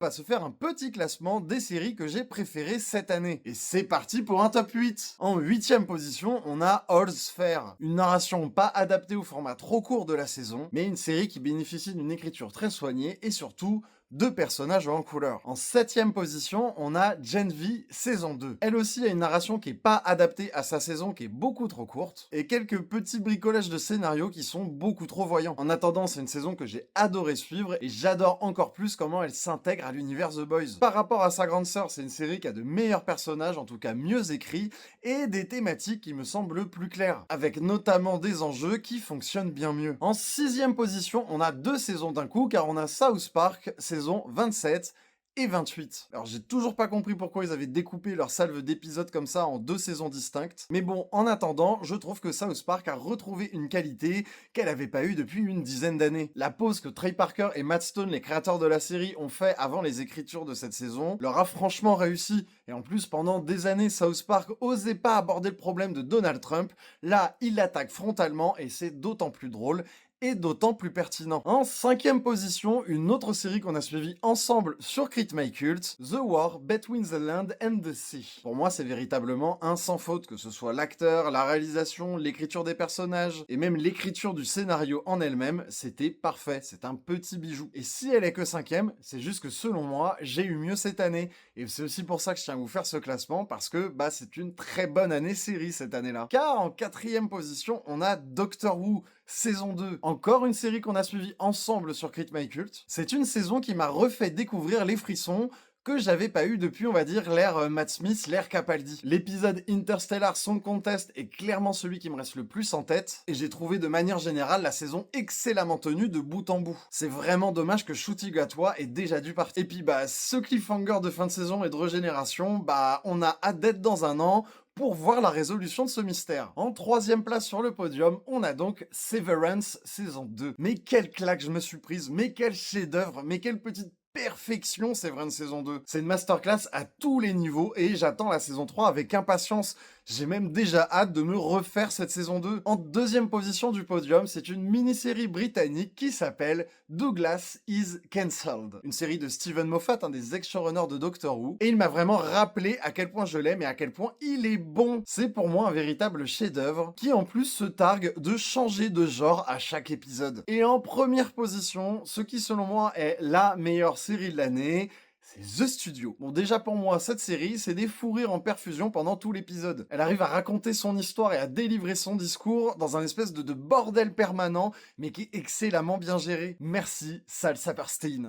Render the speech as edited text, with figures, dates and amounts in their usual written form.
va se faire un petit classement des séries que j'ai préférées cette année. Et c'est parti pour un top 8. En huitième position, on a All's Fair. Une narration pas adaptée au format trop court de la saison, mais une série qui bénéficie d'une écriture très soignée et surtout deux personnages en couleur. En septième position, on a Gen V saison 2. Elle aussi a une narration qui est pas adaptée à sa saison, qui est beaucoup trop courte, et quelques petits bricolages de scénarios qui sont beaucoup trop voyants. En attendant, c'est une saison que j'ai adoré suivre, et j'adore encore plus comment elle s'intègre à l'univers The Boys. Par rapport à sa grande sœur, c'est une série qui a de meilleurs personnages, en tout cas mieux écrits, et des thématiques qui me semblent plus claires, avec notamment des enjeux qui fonctionnent bien mieux. En sixième position, on a deux saisons d'un coup, car on a South Park, saison 27 et 28. Alors j'ai toujours pas compris pourquoi ils avaient découpé leur salve d'épisodes comme ça en deux saisons distinctes, mais bon, en attendant, je trouve que South Park a retrouvé une qualité qu'elle avait pas eue depuis une dizaine d'années. La pause que Trey Parker et Matt Stone, les créateurs de la série, ont fait avant les écritures de cette saison, leur a franchement réussi. Et en plus, pendant des années, South Park osait pas aborder le problème de Donald Trump. Là, il l'attaque frontalement et c'est d'autant plus drôle et d'autant plus pertinent. En cinquième position, une autre série qu'on a suivie ensemble sur Crit My Cult, The War Between the Land and the Sea. Pour moi, c'est véritablement un sans faute, que ce soit l'acteur, la réalisation, l'écriture des personnages, et même l'écriture du scénario en elle-même, c'était parfait, c'est un petit bijou. Et si elle est que cinquième, c'est juste que selon moi, j'ai eu mieux cette année. Et c'est aussi pour ça que je tiens à vous faire ce classement, parce que c'est une très bonne année série cette année-là. Car en quatrième position, on a Doctor Who, saison 2. Encore une série qu'on a suivie ensemble sur Crit My Cult. C'est une saison qui m'a refait découvrir les frissons que j'avais pas eu depuis, on va dire, l'ère Matt Smith, l'ère Capaldi. L'épisode Interstellar Song Contest est clairement celui qui me reste le plus en tête, et j'ai trouvé de manière générale la saison excellemment tenue de bout en bout. C'est vraiment dommage que Shooty Gatwa ait déjà dû partir. Et puis ce cliffhanger de fin de saison et de régénération, on a hâte d'être dans un an pour voir la résolution de ce mystère. En troisième place sur le podium, on a donc Severance saison 2. Mais quelle claque je me suis prise, mais quel chef-d'œuvre, mais quelle petite perfection Severance saison 2. C'est une masterclass à tous les niveaux et j'attends la saison 3 avec impatience. J'ai même déjà hâte de me refaire cette saison 2. En deuxième position du podium, c'est une mini-série britannique qui s'appelle Douglas is Cancelled. Une série de Stephen Moffat, un des ex-showrunners de Doctor Who. Et il m'a vraiment rappelé à quel point je l'aime et à quel point il est bon. C'est pour moi un véritable chef-d'œuvre qui en plus se targue de changer de genre à chaque épisode. Et en première position, ce qui selon moi est la meilleure série de l'année, c'est The Studio. Bon, déjà pour moi, cette série, c'est des fous rires en perfusion pendant tout l'épisode. Elle arrive à raconter son histoire et à délivrer son discours dans un espèce de bordel permanent, mais qui est excellemment bien géré. Merci, Sal Saperstein.